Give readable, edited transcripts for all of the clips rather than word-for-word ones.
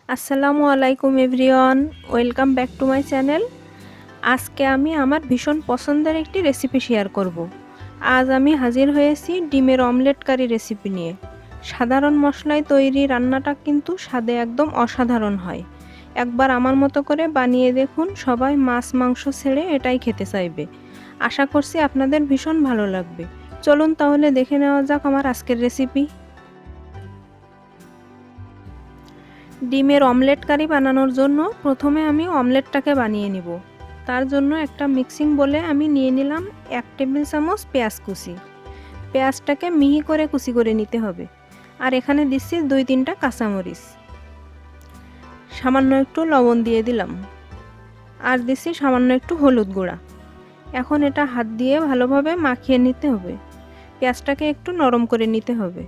আসসালামু আলাইকুম everyone, welcome back to my channel. আজকে আমি আমার ভীষণ পছন্দের একটি রেসিপি শেয়ার করব। আজ আমি হাজির হয়েছি ডিমের অমলেট কারি রেসিপি নিয়ে। সাধারণ মশলায় তৈরি রান্নাটা কিন্তু স্বাদে একদম অসাধারণ হয়। একবার আমার মতো করে বানিয়ে দেখুন, সবাই মাছ মাংস ছেড়ে এটাই খেতে চাইবে। আশা করছি আপনাদের ভীষণ ভালো লাগবে। চলুন তাহলে দেখে নেওয়া যাক আমার আজকের রেসিপি। ডিমের অমলেট কারি বানানোর জন্য প্রথমে আমি অমলেটটাকে বানিয়ে নিব। তার জন্য একটা মিক্সিং বোলে আমি নিয়ে নিলাম 1 টেবিল চামচ পেঁয়াজ কুচি। পেঁয়াজটাকে মিহি করে কুচি করে নিতে হবে। আর এখানে দিচ্ছি 2-3টা কাঁচামরিচ, সামান্য একটু লবণ দিয়ে দিলাম, আর দিচ্ছি সামান্য একটু হলুদ গুঁড়া। এখন এটা হাত দিয়ে ভালোভাবে মাখিয়ে নিতে হবে। পেঁয়াজটাকে একটু নরম করে নিতে হবে।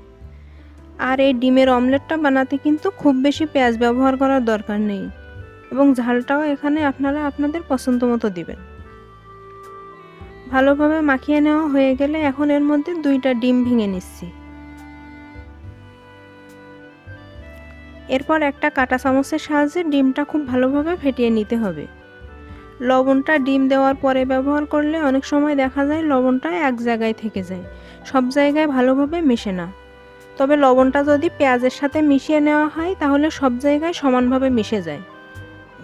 আর এই ডিমের অমলেটটা বানাতে কিন্তু খুব বেশি পেঁয়াজ ব্যবহার করার দরকার নেই, এবং ঝালটাও এখানে আপনারা আপনাদের পছন্দ মতো দিবেন। ভালোভাবে মাখিয়ে নেওয়া হয়ে গেলে এখন এর মধ্যে 2টা ডিম ভেঙে নিচ্ছি। এরপর একটা কাঁটা চামচের সাহায্যে ডিমটা খুব ভালোভাবে ফেটিয়ে নিতে হবে। লবণটা ডিম দেওয়ার পরে ব্যবহার করলে অনেক সময় দেখা যায় লবণটা এক জায়গায় থেকে যায়, সব জায়গায় ভালোভাবে মেশে না। তবে লবণটা যদি পেঁয়াজের সাথে মিশিয়ে নেওয়া হয় তাহলে সব জায়গায় সমানভাবে মিশে যায়।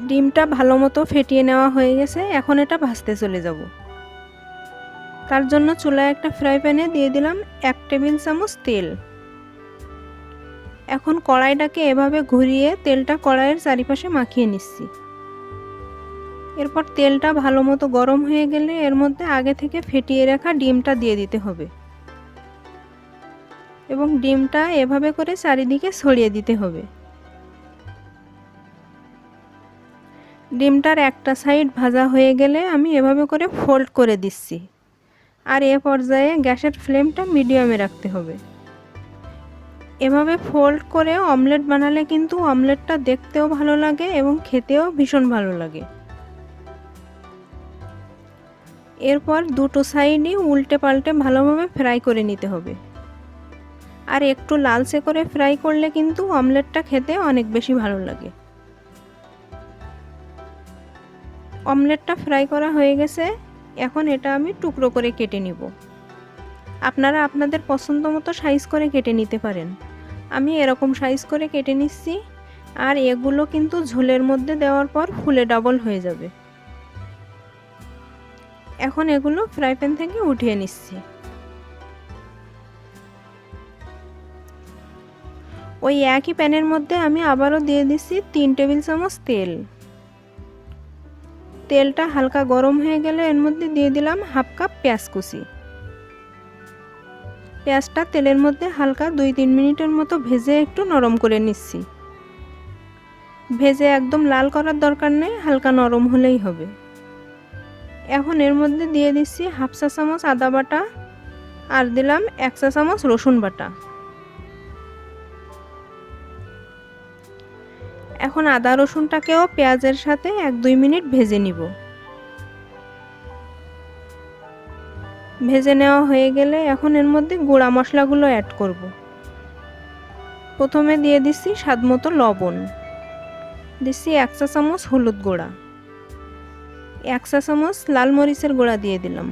ডিমটা ভালো মতো ফেটিয়ে নেওয়া হয়ে গেছে, এখন এটা ভাজতে চলে যাব। তার জন্য চুলায় একটা ফ্রাই প্যানে দিয়ে দিলাম 1 টেবিল চামচ তেল। এখন কড়াইটাকে এভাবে ঘুরিয়ে তেলটা কড়াইয়ের চারিপাশে মাখিয়ে নিচ্ছি। এরপর তেলটা ভালো মতো গরম হয়ে গেলে এর মধ্যে আগে থেকে ফেটিয়ে রাখা ডিমটা দিয়ে দিতে হবে, এবং ডিমটা এভাবে করে চারিদিকে ছড়িয়ে দিতে হবে। ডিমটার একটা সাইড ভাজা হয়ে গেলে আমি এভাবে করে ফোল্ড করে দিচ্ছি। আর এ পর্যায়ে গ্যাসের ফ্লেমটা মিডিয়ামে রাখতে হবে। এভাবে ফোল্ড করে অমলেট বানালে কিন্তু অমলেটটা দেখতেও ভালো লাগে এবং খেতেও ভীষণ ভালো লাগে। এরপর দুটো সাইডই উল্টে পাল্টে ভালোভাবে ফ্রাই করে নিতে হবে। আর একটু লালচে করে ফ্রাই করলে কিন্তু অমলেটটা খেতে অনেক বেশি ভালো লাগে। অমলেটটা ফ্রাই করা হয়ে গেছে, এখন এটা আমি টুকরো করে কেটে নিব। আপনারা আপনাদের পছন্দ মতো সাইজ করে কেটে নিতে পারেন। আমি এরকম সাইজ করে কেটে নিচ্ছি। আর এগুলো কিন্তু ঝোলের মধ্যে দেওয়ার পর ফুলে ডাবল হয়ে যাবে। এখন এগুলো ফ্রাই প্যান থেকে উঠিয়ে নিচ্ছি। ওই একই প্যানের মধ্যে আমি আবারও দিয়ে দিচ্ছি 3 টেবিল চামচ তেল। তেলটা হালকা গরম হয়ে গেলে এর মধ্যে দিয়ে দিলাম 1/2 কাপ পেঁয়াজ কুচি। পেঁয়াজটা তেলের মধ্যে হালকা 2-3 মিনিটের মতো ভেজে একটু নরম করে নিচ্ছি। ভেজে একদম লাল করার দরকার নেই, হালকা নরম হলেই হবে। এখন এর মধ্যে দিয়ে দিচ্ছি 1/2 চা চামচ আদা বাটা, আর দিলাম 1 চা চামচ রসুন বাটা। এখন আদা রসুনটাকেও পেঁয়াজের সাথে 1-2 মিনিট ভেজে নিব। ভেজে নেওয়া হয়ে গেলে এখন এর মধ্যে গুঁড়া মশলাগুলো অ্যাড করব। প্রথমে দিয়ে দিচ্ছি স্বাদমতো লবণ, দিচ্ছি 1 চা চামচ হলুদ গুঁড়া, 1 চা চামচ লাল মরিচের গুঁড়া দিয়ে দিলাম,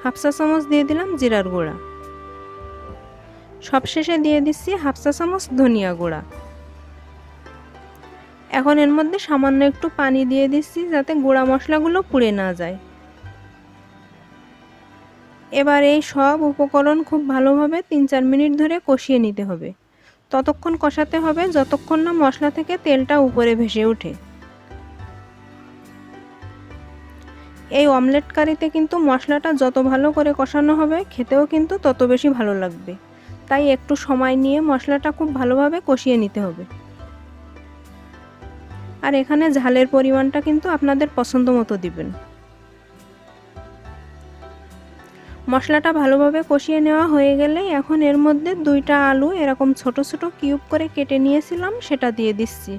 1/2 চা চামচ দিয়ে দিলাম জিরার গুঁড়া। সবশেষে দিয়ে দিচ্ছি 1/2 চা চামচ ধনিয়া গুঁড়া। এখন এর মধ্যে সামান্য একটু পানি দিয়ে দিচ্ছি যাতে গুঁড়া মশলাগুলো পুড়ে না যায়। এবার এই সব উপকরণ খুব ভালোভাবে 3-4 মিনিট ধরে কষিয়ে নিতে হবে। ততক্ষণ কষাতে হবে যতক্ষণ না মশলা থেকে তেলটা উপরে ভেসে ওঠে। এই অমলেট কারিতে কিন্তু মশলাটা যত ভালো করে কষানো হবে খেতেও কিন্তু তত বেশি ভালো লাগবে। তাই একটু সময় নিয়ে মশলাটা খুব ভালোভাবে কষিয়ে নিতে হবে। আর এখানে ঝালের পরিমাণটা কিন্তু আপনাদের পছন্দ মতো দিবেন। মশলাটা ভালোভাবে কষিয়ে নেওয়া হয়ে গেলে এখন এর মধ্যে 2টা আলু এরকম ছোট ছোট কিউব করে কেটে নিয়েছিলাম সেটা দিয়ে দিচ্ছি।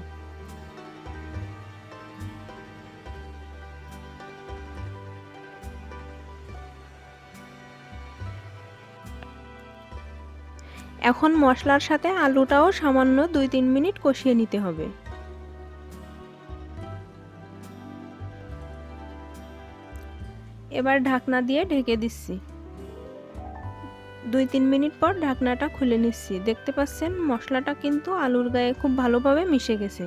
এখন মশলার সাথে আলুটাও সামান্য 2-3 মিনিট কষিয়ে নিতে হবে। এবার ঢাকনা দিয়ে ঢেকে দিচ্ছি। 2-3 মিনিট পর ঢাকনাটা খুলে নিচ্ছি। দেখতে পাচ্ছেন মশলাটা কিন্তু আলুর গায়ে খুব ভালোভাবে মিশে গেছে।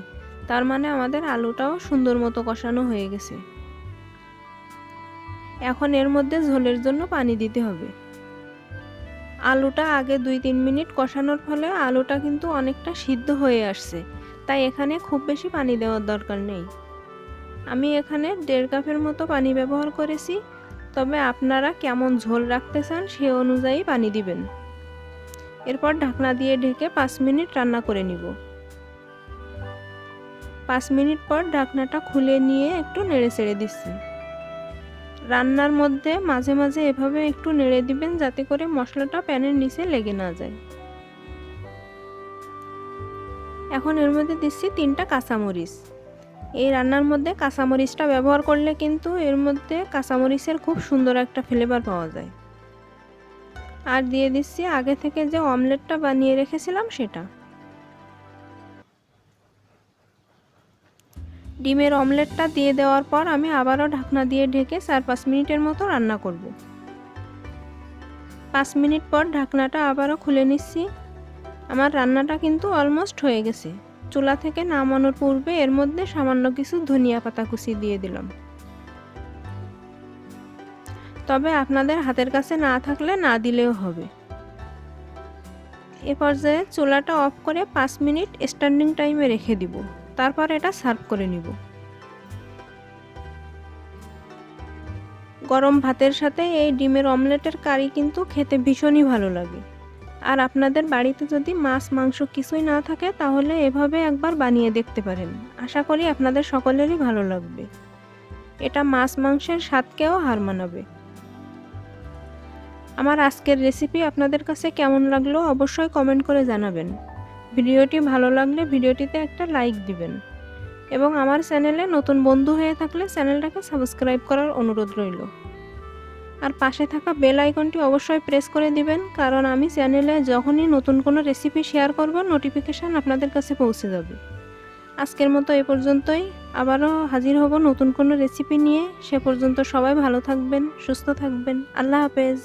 তার মানে আমাদের আলুটাও সুন্দর মতো কষানো হয়ে গেছে। এখন এর মধ্যে ঝোলের জন্য পানি দিতে হবে। আলুটা আগে 2-3 মিনিট কষানোর ফলে আলুটা কিন্তু অনেকটা সিদ্ধ হয়ে আসছে, তাই এখানে খুব বেশি পানি দেওয়ার দরকার নেই। আমি এখানে 1.5 কাপের মতো পানি ব্যবহার করেছি, তবে আপনারা কেমন ঝোল রাখতে চান সে অনুযায়ী পানি দিবেন। এরপর ঢাকনা দিয়ে ঢেকে 5 মিনিট রান্না করে নিব। 5 মিনিট পর ঢাকনাটা খুলে নিয়ে একটু নেড়ে চেড়ে দিচ্ছি। রান্নার মধ্যে মাঝে মাঝে এভাবে একটু নেড়ে দিবেন যাতে করে মশলাটা প্যানের নিচে লেগে না যায়। এখন এর মধ্যে দিচ্ছি 3টা কাঁচামরিচ। এই রান্নার মধ্যে কাঁচামরিচটা ব্যবহার করলে কিন্তু এর মধ্যে কাঁচামরিচের খুব সুন্দর একটা ফ্লেভার পাওয়া যায়। আর দিয়ে দিচ্ছি আগে থেকে যে অমলেটটা বানিয়ে রেখেছিলাম সেটা। ডিমের অমলেটটা দিয়ে দেওয়ার পর আমি আবারও ঢাকনা দিয়ে ঢেকে 4-5 মিনিটের মতো রান্না করব। 5 মিনিট পর ঢাকনাটা আবারও খুলে নিচ্ছি। আমার রান্নাটা কিন্তু অলমোস্ট হয়ে গেছে। চুলা থেকে নামানোর পূর্বে এর মধ্যে সামান্য কিছু ধনিয়া পাতা কুচি দিয়ে দিলাম। তবে আপনাদের হাতের কাছে না থাকলে না দিলেও হবে। এ পর্যায়ে চুলাটা অফ করে 5 মিনিট স্ট্যান্ডিং টাইমে রেখে দিব। তারপর এটা সার্ভ করে নিব। গরম ভাতের সাথে এই ডিমের অমলেটের কারি কিন্তু খেতে ভীষণই ভালো লাগে। আর আপনাদের বাড়িতে যদি মাছ মাংস কিছুই না থাকে তাহলে এভাবে একবার বানিয়ে দেখতে পারেন। আশা করি আপনাদের সকলেরই ভালো লাগবে। এটা মাছ মাংসের স্বাদকেও হার মানাবে। আমার আজকের রেসিপি আপনাদের কাছে কেমন লাগলো অবশ্যই কমেন্ট করে জানাবেন। ভিডিওটি ভালো লাগলে ভিডিওটিতে একটা লাইক দিবেন এবং আমার চ্যানেলে নতুন বন্ধু হয়ে থাকলে চ্যানেলটাকে সাবস্ক্রাইব করার অনুরোধ রইল। আর পাশে থাকা বেল আইকনটি অবশ্যই প্রেস করে দিবেন, কারণ আমি চ্যানেলে যখনই নতুন কোনো রেসিপি শেয়ার করব নোটিফিকেশান আপনাদের কাছে পৌঁছে যাবে। আজকের মতো এ পর্যন্তই। আবারও হাজির হব নতুন কোনো রেসিপি নিয়ে। সে পর্যন্ত সবাই ভালো থাকবেন, সুস্থ থাকবেন। আল্লাহ হাফেজ।